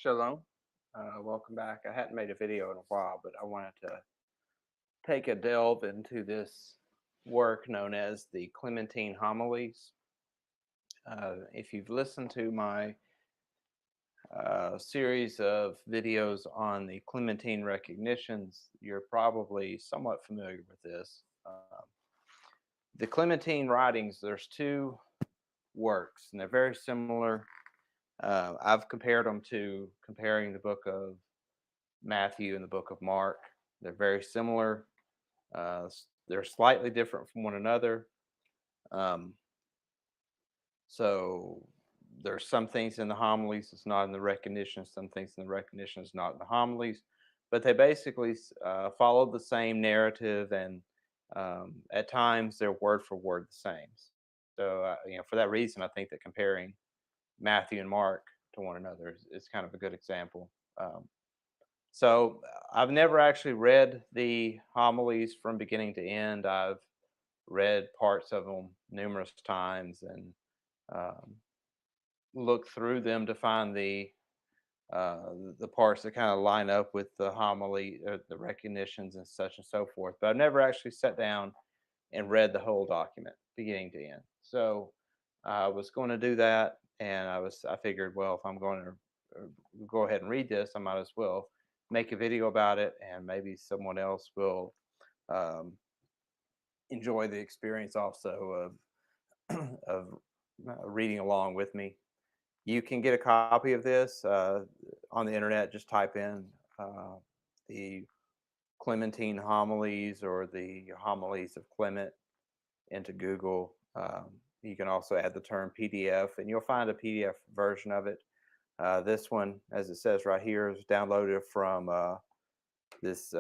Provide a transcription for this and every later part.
Shalom. Welcome back. I hadn't made a video in a while, but I wanted to take a delve into this work known as the Clementine Homilies. If you've listened to my series of videos on the Clementine recognitions, you're probably somewhat familiar with this. The Clementine writings, there's two works, and they're very similar. I've compared them to comparing the book of Matthew and the book of Mark. They're very similar. They're slightly different from one another. Um, so there's some things in the homilies that's not in the recognition, some things in the recognition is not in the homilies, but they basically follow the same narrative, and at times they're word for word the same. So for that reason, I think that comparing Matthew and Mark to one another is kind of a good example. So I've never actually read the homilies from beginning to end. I've read parts of them numerous times and um, looked through them to find uh, the parts that kind of line up with the homily, or the recognitions and such and so forth. But I've never actually sat down and read the whole document beginning to end. So I was going to do that, and I figured, well, if I'm going to go ahead and read this, I might as well make a video about it, and maybe someone else will um, enjoy the experience also of of reading along with me. You can get a copy of this on the internet. Just type in uh, the Clementine homilies or the homilies of Clement into Google. You can also add the term PDF, and you'll find a PDF version of it. This one, as it says right here, is downloaded from this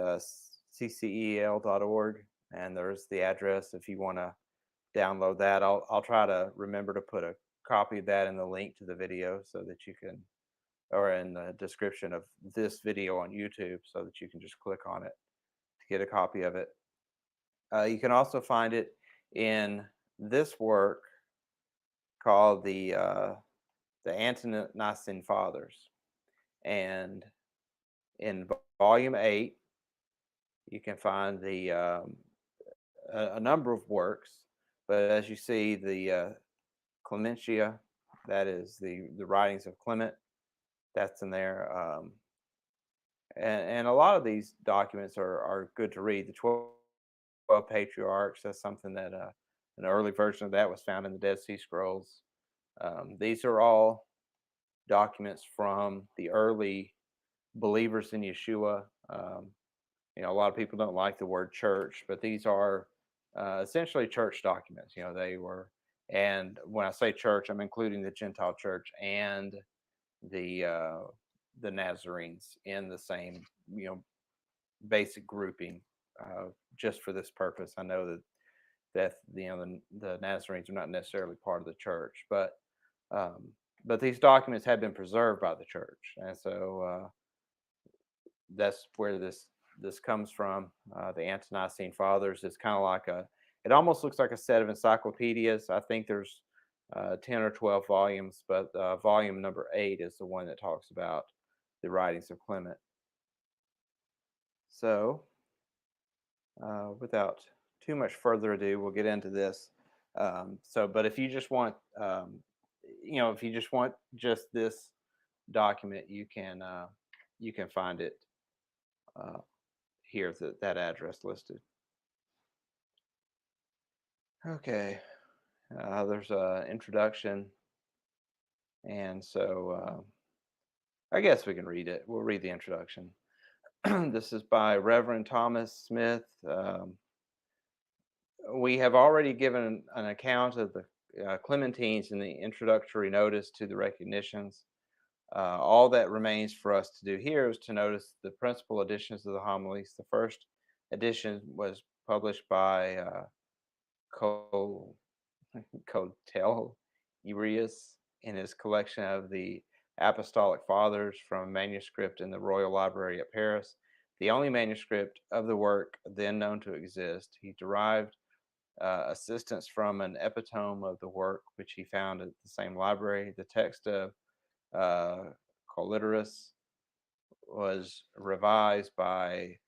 ccel.org, and there's the address if you want to download that. I'll try to remember to put a copy of that in the link to the video so that you can, or in the description of this video on YouTube, so that you can just click on it to get a copy of it. You can also find it in this work called the Ante-Nicene Fathers, and in volume 8 you can find a number of works, but as you see, the Clementia, that is the writings of Clement, that's in there. And a lot of these documents are good to read. The 12 patriarchs, that's something that an early version of that was found in the Dead Sea Scrolls. These are all documents from the early believers in Yeshua. A lot of people don't like the word church, but these are essentially church documents. They were, and when I say church, I'm including the Gentile church and the uh, the Nazarenes in the same basic grouping, just for this purpose. I know that the Nazarenes are not necessarily part of the church, um, but these documents have been preserved by the church, and so that's where this comes from. The Ante-Nicene Fathers is kind of like it almost looks like a set of encyclopedias. I think there's 10 or 12 volumes, but volume number 8 is the one that talks about the writings of Clement. So, without too much further ado, we'll get into this. But if you just want, if you just want just this document, you can find it uh, here, that address listed. Okay, there's a introduction, and so I guess we can read it. We'll read the introduction. This is by Reverend Thomas Smith. We have already given an account of the Clementines in the introductory notice to the recognitions. All that remains for us to do here is to notice the principal editions of the homilies. The first edition was published by Co Cotel Urias in his collection of the Apostolic Fathers from a manuscript in the Royal Library at Paris, the only manuscript of the work then known to exist. He derived assistance from an epitome of the work which he found at the same library. The text of uh, Coliterus was revised by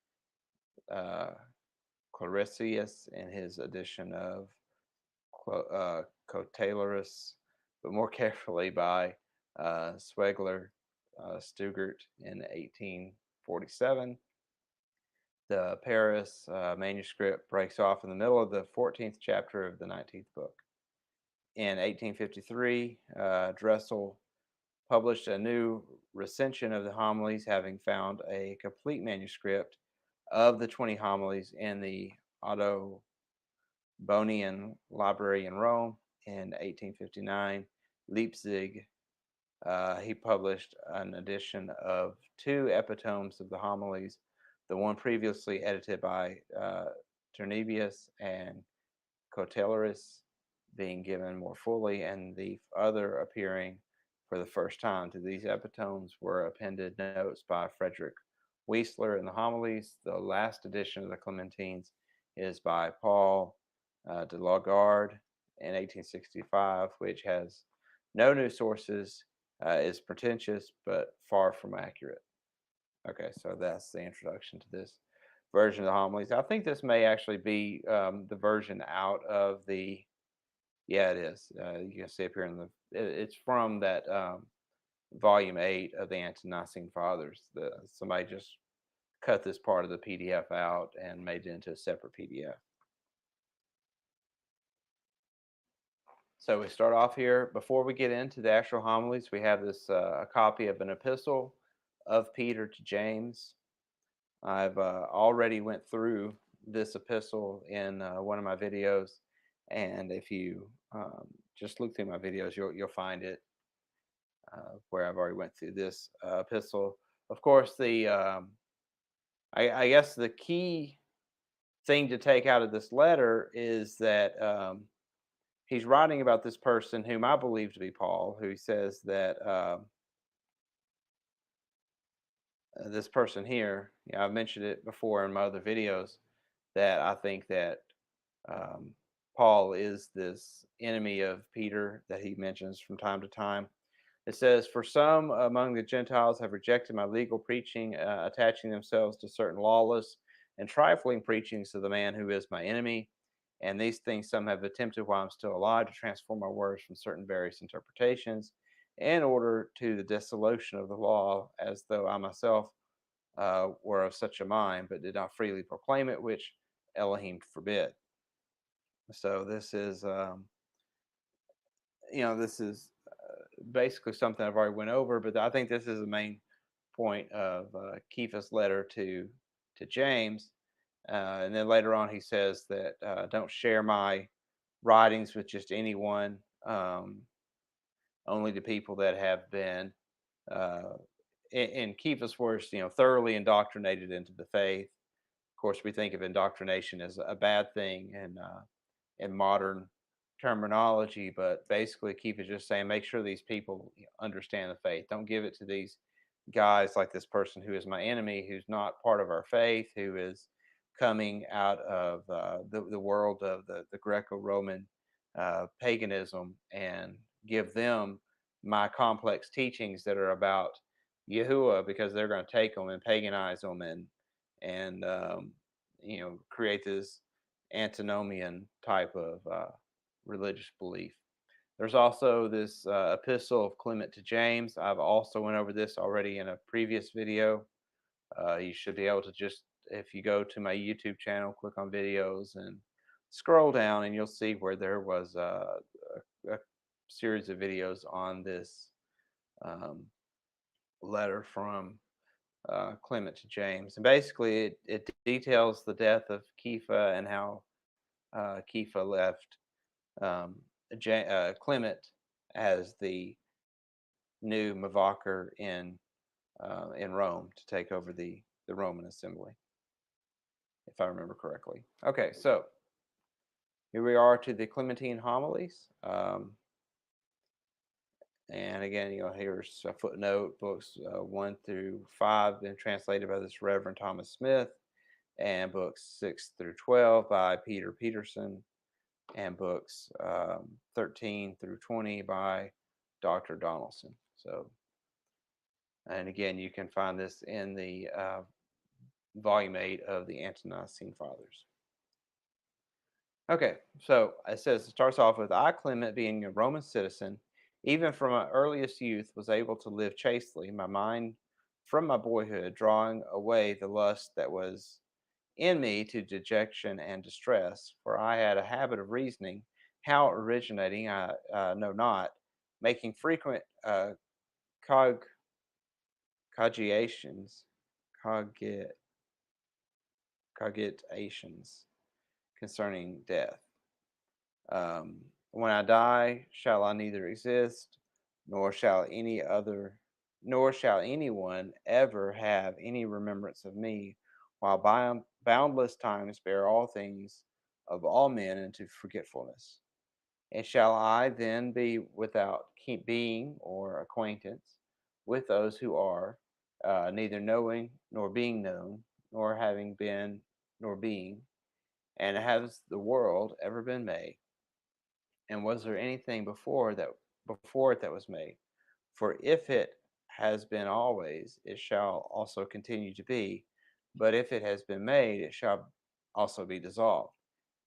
uh, Clarisius in his edition of Cotalorus, but more carefully by Swegler Stugart in 1847. The Paris manuscript breaks off in the middle of the 14th chapter of the 19th book. In 1853, Dressel published a new recension of the homilies, having found a complete manuscript of the 20 homilies in the Ottobonian Library in Rome. In 1859. Leipzig, he published an edition of two epitomes of the homilies, the one previously edited by Ternevius and Cotellerus being given more fully, and the other appearing for the first time. To these epitomes were appended notes by Frederick Weisler in the homilies. The last edition of the Clementines is by Paul de Lagarde in 1865, which has no new sources, is pretentious but far from accurate. Okay, so that's the introduction to this version of the homilies. I think this may actually be the version out of the. Yeah, it is. You can see up here in the. It's from that volume 8 of the Ante-Nicene Fathers. Somebody just cut this part of the PDF out and made it into a separate PDF. So we start off here. Before we get into the actual homilies, we have this a copy of an epistle of Peter to James. I've already went through this epistle in one of my videos, and if you just look through my videos, you'll find it where I've already went through this epistle. Of course, I guess the key thing to take out of this letter is that he's writing about this person whom I believe to be Paul, who says that this person here, I've mentioned it before in my other videos, that I think that um, Paul is this enemy of Peter that he mentions from time to time. It says, "For some among the Gentiles have rejected my legal preaching, attaching themselves to certain lawless and trifling preachings of the man who is my enemy. And these things some have attempted while I'm still alive to transform my words from certain various interpretations in order to the dissolution of the law, as though I myself were of such a mind, but did not freely proclaim it, which Elohim forbid." So this is basically something I've already went over, but I think this is the main point of Kepha's letter to James. And then later on, he says that don't share my writings with just anyone, only to people that have been, uh, in Kepha's words, thoroughly indoctrinated into the faith. Of course, we think of indoctrination as a bad thing in modern terminology, but basically, Keefe is just saying make sure these people understand the faith. Don't give it to these guys like this person who is my enemy, who's not part of our faith, who is coming out of the world of the Greco-Roman paganism, and give them my complex teachings that are about Yahuwah, because they're going to take them and paganize them and create this antinomian type of religious belief. There's also this epistle of Clement to James. I've also went over this already in a previous video. You should be able to just, if you go to my YouTube channel, click on videos and scroll down, and you'll see where there was a series of videos on this um, letter from Clement to James. And basically, it details the death of Kepha and how Kepha left Clement as the new Mavaker in Rome to take over the Roman assembly, if I remember correctly. Okay, so here we are to the Clementine homilies. And again, here's a footnote. Books 1 through 5 been translated by this Reverend Thomas Smith, and books 6 through 12 by Peter Peterson, and books 13 through 20 by Dr. Donaldson. So And again, you can find this in the volume 8 of the Ante-Nicene Fathers. Okay, so it starts off with I, Clement, being a Roman citizen, even from my earliest youth, was able to live chastely, my mind from my boyhood, drawing away the lust that was in me to dejection and distress, for I had a habit of reasoning, how originating I know not, making frequent cog- cogitations, cogit, cogitations concerning death. When I die, shall I neither exist, nor shall any other, nor shall anyone ever have any remembrance of me, while boundless times bear all things of all men into forgetfulness. And shall I then be without keep being or acquaintance with those who are, neither knowing nor being known, nor having been nor being, and has the world ever been made? And was there anything before it that was made? For if it has been always, it shall also continue to be. But if it has been made, it shall also be dissolved.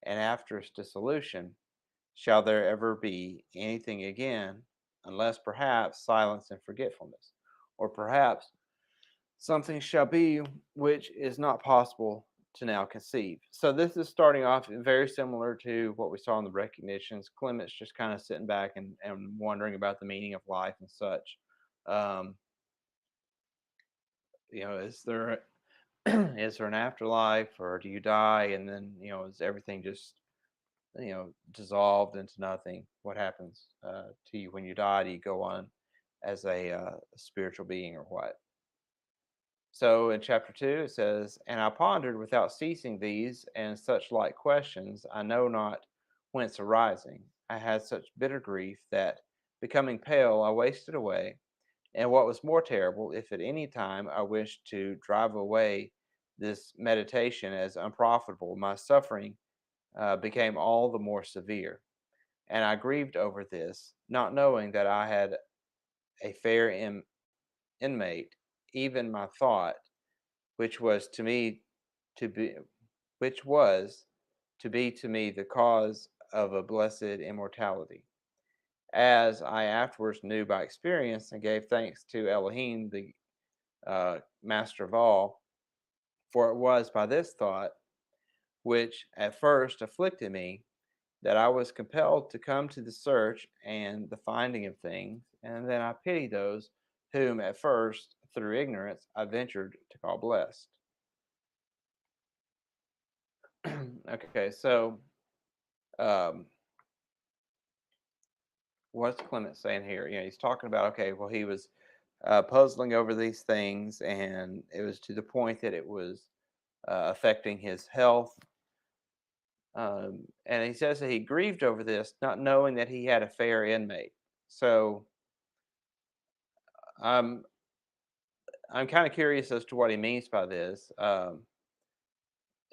And after its dissolution, shall there ever be anything again, unless perhaps silence and forgetfulness, or perhaps something shall be which is not possible to now conceive. So this is starting off very similar to what we saw in the recognitions. Clement's just kind of sitting back and wondering about the meaning of life and such. Um, is there is there an afterlife, or do you die and then is everything just dissolved into nothing? What happens to you when you die? Do you go on as a spiritual being or what? So in chapter 2, it says, And I pondered without ceasing these and such like questions, I know not whence arising. I had such bitter grief that, becoming pale, I wasted away. And what was more terrible, if at any time I wished to drive away this meditation as unprofitable, my suffering became all the more severe. And I grieved over this, not knowing that I had a fair inmate, even my thought which was to me to be which was to be to me the cause of a blessed immortality, as I afterwards knew by experience, and gave thanks to Elohim, the master of all, for it was by this thought, which at first afflicted me, that I was compelled to come to the search and the finding of things, and then I pity those whom at first, through ignorance, I ventured to call blessed. Okay, so um, what's Clement saying here? He's talking about, okay, well, he was puzzling over these things, and it was to the point that it was affecting his health. And he says that he grieved over this, not knowing that he had a fair inmate. So I'm I'm kind of curious as to what he means by this.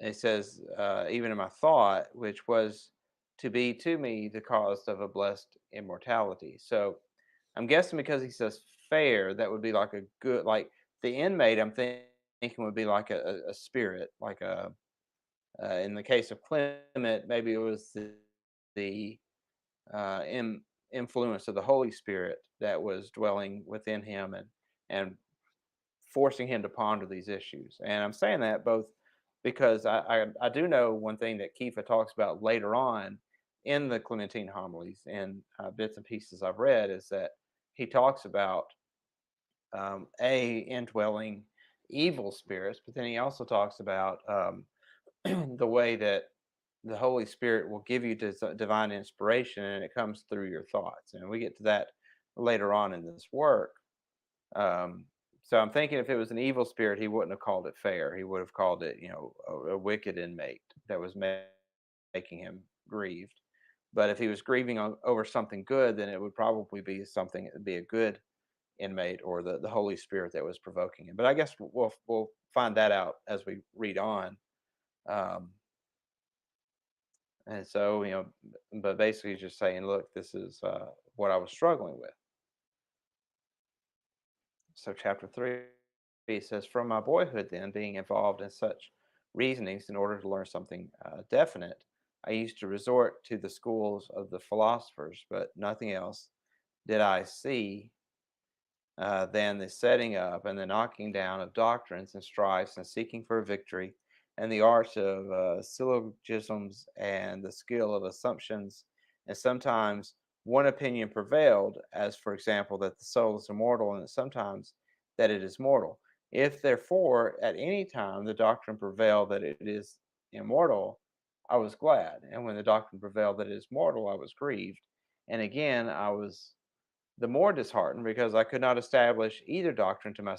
It says, even in my thought, which was to be to me the cause of a blessed immortality. So I'm guessing because he says fair, that would be like a good, like the inmate, thinking would be like a spirit, like in the case of Clement, maybe it was the influence of the Holy Spirit that was dwelling within him and forcing him to ponder these issues. And I'm saying that both because I do know one thing that Keefa talks about later on in the Clementine homilies and bits and pieces I've read is that he talks about indwelling evil spirits, but then he also talks about the way that the Holy Spirit will give you divine inspiration, and it comes through your thoughts. And we get to that later on in this work. Um, so I'm thinking if it was an evil spirit, he wouldn't have called it fair. He would have called it, a wicked inmate that was making him grieved. But if he was grieving over something good, then it would probably be something. It would be a good inmate or the Holy Spirit that was provoking him. But I guess we'll find that out as we read on. Um, and so but basically just saying, look, this is what I was struggling with. So, chapter 3 says, from my boyhood, then, being involved in such reasonings in order to learn something definite, I used to resort to the schools of the philosophers, but nothing else did I see than the setting up and the knocking down of doctrines and strifes and seeking for victory and the arts of syllogisms and the skill of assumptions. And sometimes one opinion prevailed, as for example, that the soul is immortal, and sometimes that it is mortal. If therefore at any time the doctrine prevailed that it is immortal, I was glad. And when the doctrine prevailed that it is mortal, I was grieved. And again, I was the more disheartened because I could not establish either doctrine to my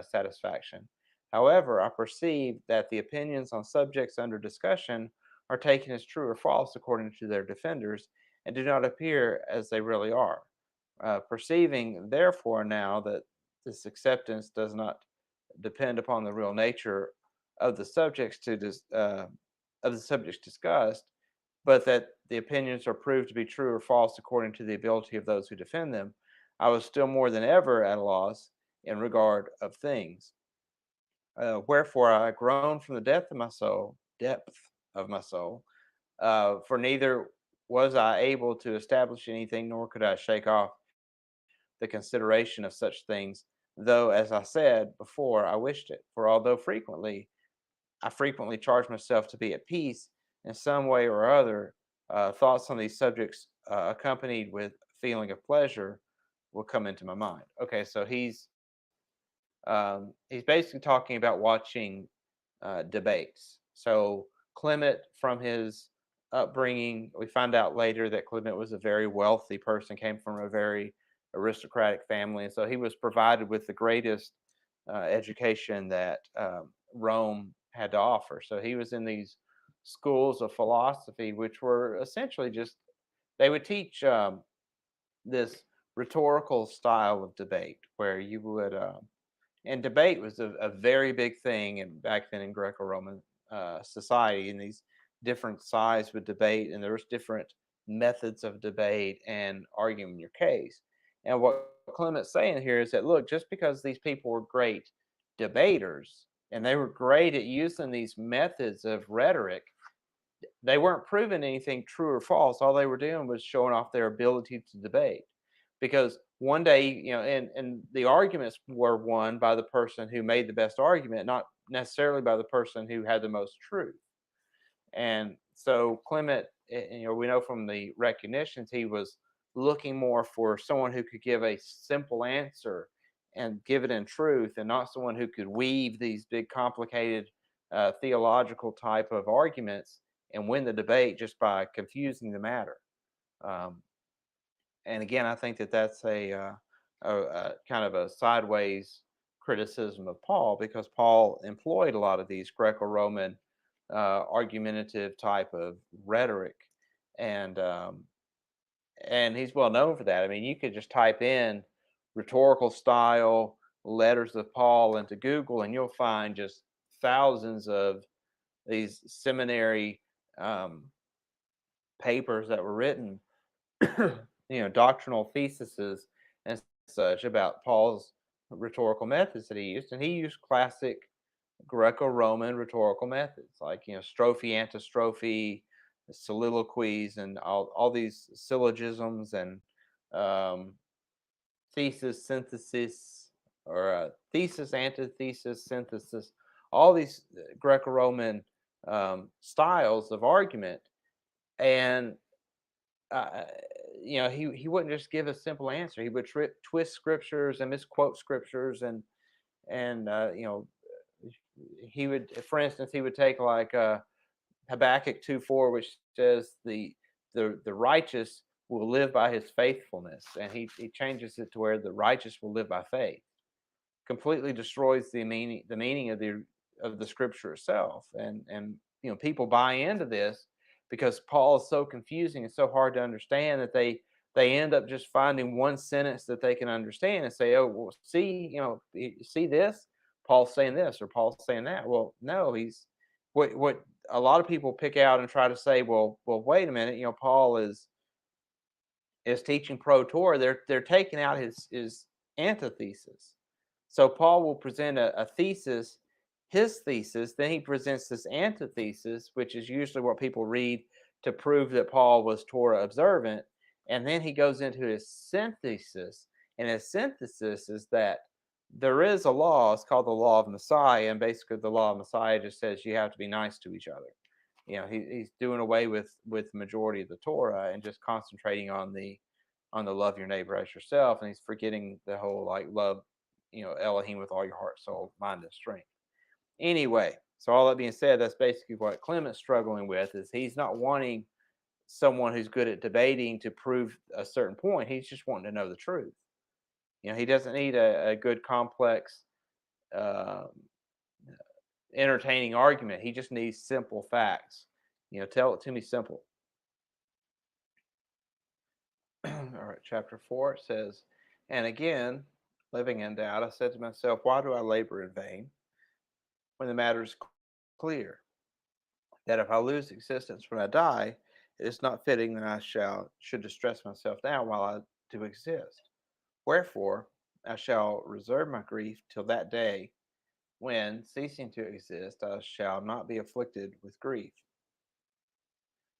satisfaction. However, I perceived that the opinions on subjects under discussion are taken as true or false according to their defenders and do not appear as they really are. Perceiving, therefore, now that this acceptance does not depend upon the real nature of the subjects of the subjects discussed, but that the opinions are proved to be true or false according to the ability of those who defend them, I was still more than ever at a loss in regard of things. Wherefore I groaned from the depth of my soul, for neither was I able to establish anything, nor could I shake off the consideration of such things, though, as I said before, I wished it. For although I frequently charge myself to be at peace in some way or other, thoughts on these subjects accompanied with feeling of pleasure will come into my mind. Okay, so he's basically talking about watching debates. So Clement, from his upbringing, we find out later that Clement was a very wealthy person, came from a very aristocratic family, and so he was provided with the greatest education that Rome had to offer. So he was in these schools of philosophy, which were essentially just they would teach this rhetorical style of debate, where you would and debate was a very big thing back then in Greco-Roman society. And these different sides would debate, and there was different methods of debate and arguing your case. And what Clement's saying here is that look, just because these people were great debaters and they were great at using these methods of rhetoric, they weren't proving anything true or false. All they were doing was showing off their ability to debate. Because one day, and the arguments were won by the person who made the best argument, not necessarily by the person who had the most truth. And so Clement, we know from the recognitions, he was looking more for someone who could give a simple answer and give it in truth, and not someone who could weave these big, complicated theological type of arguments and win the debate just by confusing the matter. Um, and again, I think that that's a kind of a sideways criticism of Paul, because Paul employed a lot of these Greco-Roman argumentative type of rhetoric, and um, and he's well known for that. I mean, you could just type in rhetorical style letters of Paul into Google, and you'll find just thousands of these seminary um, papers that were written, doctrinal theses and such about Paul's rhetorical methods that he used, and he used classic Greco-Roman rhetorical methods like strophe, antistrophe, soliloquies, and all these syllogisms and um, thesis, synthesis, or thesis, antithesis, synthesis. All these Greco-Roman styles of argument, and uh, he wouldn't just give a simple answer. He would twist scriptures and misquote scriptures, and he would, for instance, he would take like Habakkuk 2:4, which says the righteous will live by his faithfulness, and he changes it to where the righteous will live by faith. Completely destroys the meaning of the scripture itself, and people buy into this because Paul is so confusing and so hard to understand that they end up just finding one sentence that they can understand and say, oh, well, see, see this, Paul's saying this or Paul's saying that. Well, no, he's what a lot of people pick out and try to say, well, wait a minute, Paul is teaching pro Torah. They're taking out his antithesis. So Paul will present a thesis, his thesis, then he presents this antithesis, which is usually what people read to prove that Paul was Torah observant. And then he goes into his synthesis. And his synthesis is that there is a law, it's called the law of Messiah. And basically, the law of Messiah just says you have to be nice to each other. He's doing away with the majority of the Torah and just concentrating on the love your neighbor as yourself, and he's forgetting the whole like love, Elohim with all your heart, soul, mind, and strength. Anyway, so all that being said, that's basically what Clement's struggling with is he's not wanting someone who's good at debating to prove a certain point. He's just wanting to know the truth. He doesn't need a good complex uh, entertaining argument. He just needs simple facts. Tell it to me simple. All right, chapter 4 says, and again, living in doubt, I said to myself, why do I labor in vain when the matter is clear? That if I lose existence when I die, it is not fitting that I should distress myself now while I do exist. Wherefore, I shall reserve my grief till that day when, ceasing to exist, I shall not be afflicted with grief.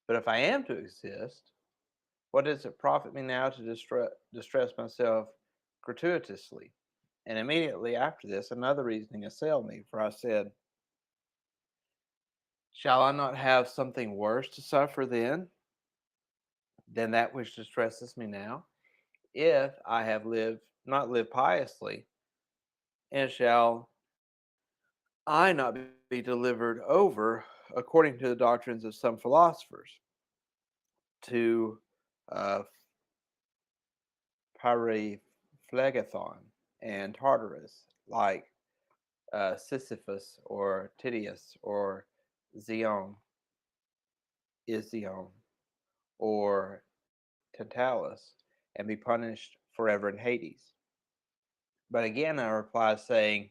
But if I am to exist, what does it profit me now to distress myself gratuitously? And immediately after this, another reasoning assailed me, for I said, shall I not have something worse to suffer then than that which distresses me now? If I have not lived piously, and shall I not be delivered over, according to the doctrines of some philosophers, to uh, Pyriphlegethon and Tartarus, like Sisyphus or Titius or Zion, Izion, or Tantalus, and be punished forever in Hades. But again I replied, saying,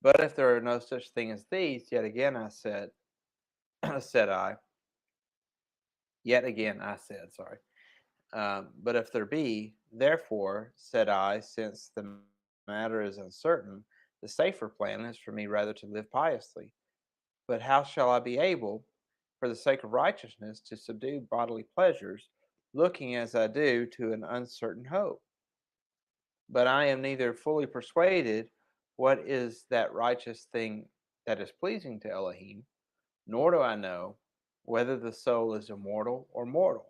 but if there are no such thing as these, yet again I said, said I, yet again I said, sorry. But if there be, therefore, said I, since the matter is uncertain, the safer plan is for me rather to live piously. But how shall I be able, for the sake of righteousness, to subdue bodily pleasures, looking as I do to an uncertain hope? But I am neither fully persuaded what is that righteous thing that is pleasing to Elohim, nor do I know whether the soul is immortal or mortal.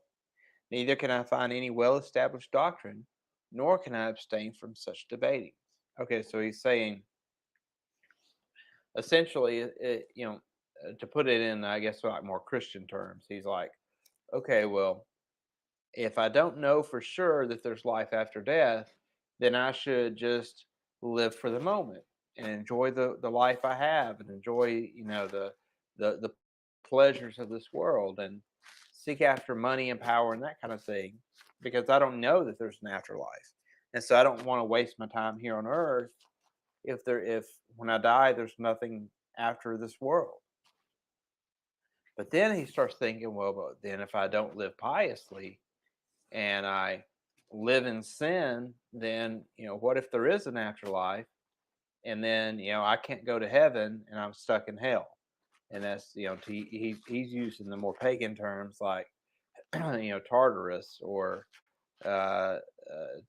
Neither can I find any well established doctrine, nor can I abstain from such debatings. Okay, so he's saying essentially, to put it in, I guess, like more Christian terms, he's like, okay, well, if I don't know for sure that there's life after death, then I should just live for the moment and enjoy the life I have and enjoy, the pleasures of this world and seek after money and power and that kind of thing because I don't know that there's an afterlife. And so I don't want to waste my time here on earth if when I die there's nothing after this world. But then he starts thinking, well, but then if I don't live piously, and I live in sin, then what if there is an afterlife, and then I can't go to heaven and I'm stuck in hell? And that's he's using the more pagan terms like Tartarus or uh, uh,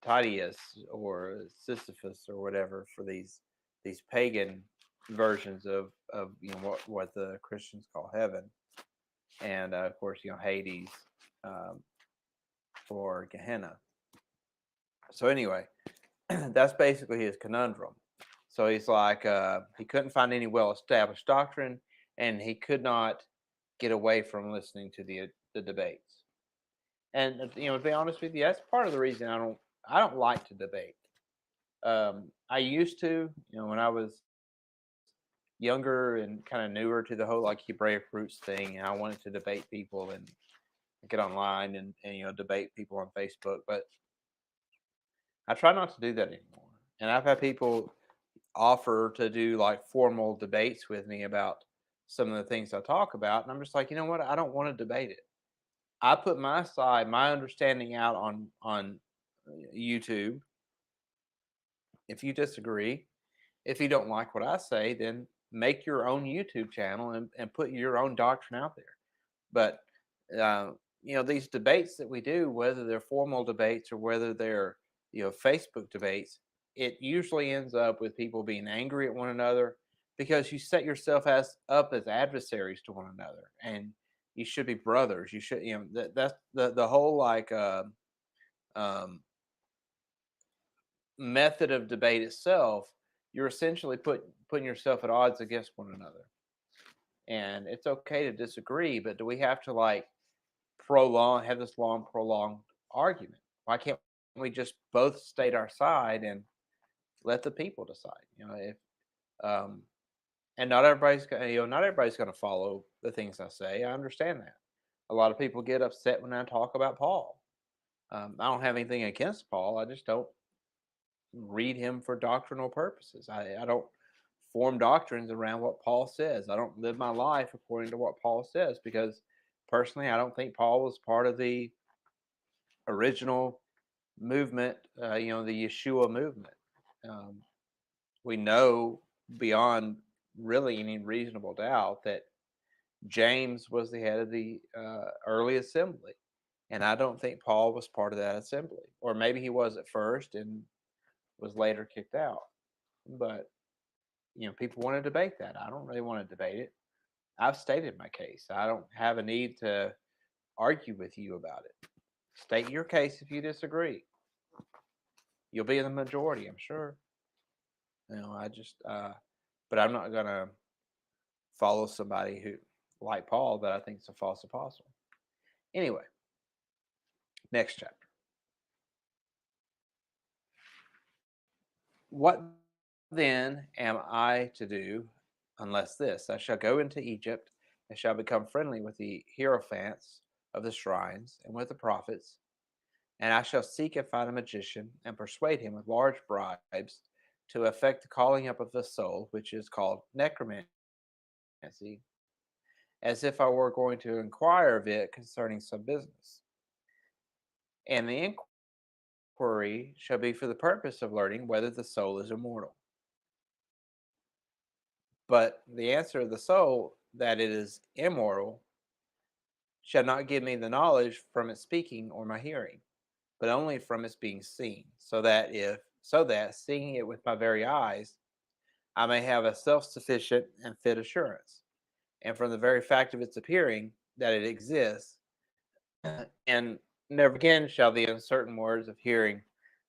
Titius or Sisyphus or whatever for these pagan versions of what the Christians call heaven, and of course Hades. Um, for Gehenna. So anyway, that's basically his conundrum. So he's like, he couldn't find any well-established doctrine, and he could not get away from listening to the debates. And to be honest with you, that's part of the reason I don't like to debate. I used to, when I was younger and kind of newer to the whole like Hebraic roots thing, and I wanted to debate people and get online and debate people on Facebook, but I try not to do that anymore. And I've had people offer to do like formal debates with me about some of the things I talk about. And I'm just like, you know what? I don't want to debate it. I put my side, my understanding out on YouTube. If you disagree, if you don't like what I say, then make your own YouTube channel and put your own doctrine out there. But uh, these debates that we do, whether they're formal debates or whether they're Facebook debates, it usually ends up with people being angry at one another because you set yourself as up as adversaries to one another, and you should be brothers. You should, that's the whole like um, method of debate itself. You're essentially putting yourself at odds against one another, and it's okay to disagree, but do we have to like have this long prolonged argument? Why can't we just both state our side and let the people decide? If um, and not everybody's going to follow the things I say. I understand that. A lot of people get upset when I talk about Paul. I don't have anything against Paul. I just don't read him for doctrinal purposes. I don't form doctrines around what Paul says. I don't live my life according to what Paul says because personally, I don't think Paul was part of the original movement, the Yeshua movement. Um, we know beyond really any reasonable doubt that James was the head of the early assembly. And I don't think Paul was part of that assembly. Or maybe he was at first and was later kicked out. But, people want to debate that. I don't really want to debate it. I've stated my case. I don't have a need to argue with you about it. State your case if you disagree. You'll be in the majority, I'm sure. I just, but I'm not going to follow somebody who, like Paul, that I think is a false apostle. Anyway, next chapter. What then am I to do unless this? I shall go into Egypt and shall become friendly with the hierophants of the shrines and with the prophets, and I shall seek and find a magician and persuade him with large bribes to effect the calling up of the soul, which is called necromancy, as if I were going to inquire of it concerning some business. And the inquiry shall be for the purpose of learning whether the soul is immortal. But the answer of the soul, that it is immortal, shall not give me the knowledge from its speaking or my hearing, but only from its being seen, so that seeing it with my very eyes, I may have a self-sufficient and fit assurance, and from the very fact of its appearing that it exists, and never again shall the uncertain words of hearing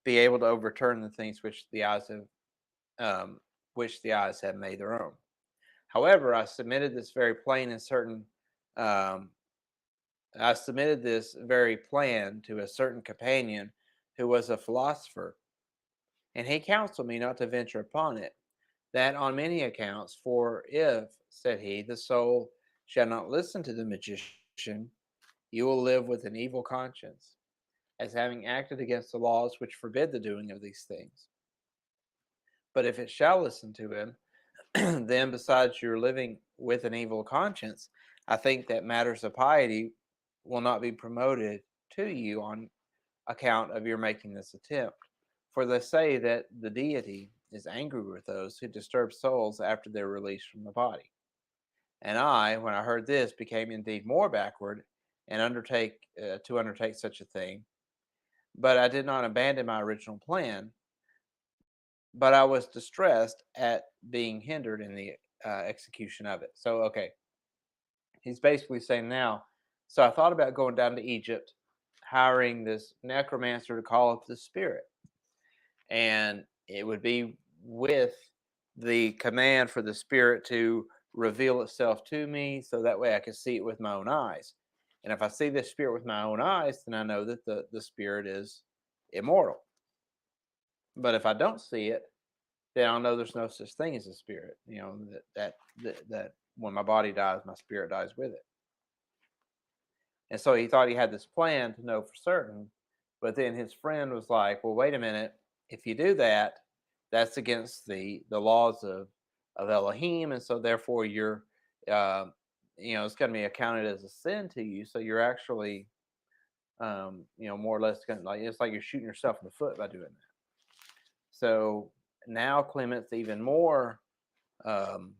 be able to overturn the things um, which the eyes have made their own. However, Um, I submitted this very plan to a certain companion who was a philosopher, and he counseled me not to venture upon it, that on many accounts, for if, said he, the soul shall not listen to the magician, you will live with an evil conscience, as having acted against the laws which forbid the doing of these things. But if it shall listen to him, then besides your living with an evil conscience, I think that matters of piety will not be promoted to you on account of your making this attempt. For they say that the deity is angry with those who disturb souls after their release from the body. And I, when I heard this, became indeed more backward and undertake such a thing. But I did not abandon my original plan, but I was distressed at being hindered in the execution of it. So, okay, he's basically saying now, so I thought about going down to Egypt, hiring this necromancer to call up the spirit. And it would be with the command for the spirit to reveal itself to me so that way I can see it with my own eyes. And if I see this spirit with my own eyes, then I know that the spirit is immortal. But if I don't see it, then I'll know there's no such thing as a spirit. That when my body dies, my spirit dies with it. And so he thought he had this plan to know for certain, but then his friend was like, "Well, wait a minute. If you do that, that's against the laws of Elohim, and so therefore uh, it's going to be accounted as a sin to you. So you're actually, more or less going to like it's like you're shooting yourself in the foot by doing that." So now Clement's even more um,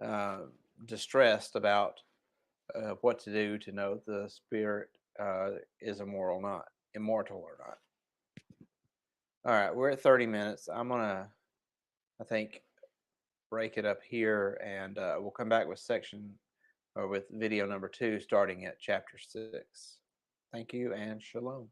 uh, distressed about what to do to know if the spirit is immortal or not. All right, we're at 30 minutes. I'm gonna, I think, break it up here, and we'll come back with with video number 2, starting at chapter 6. Thank you and shalom.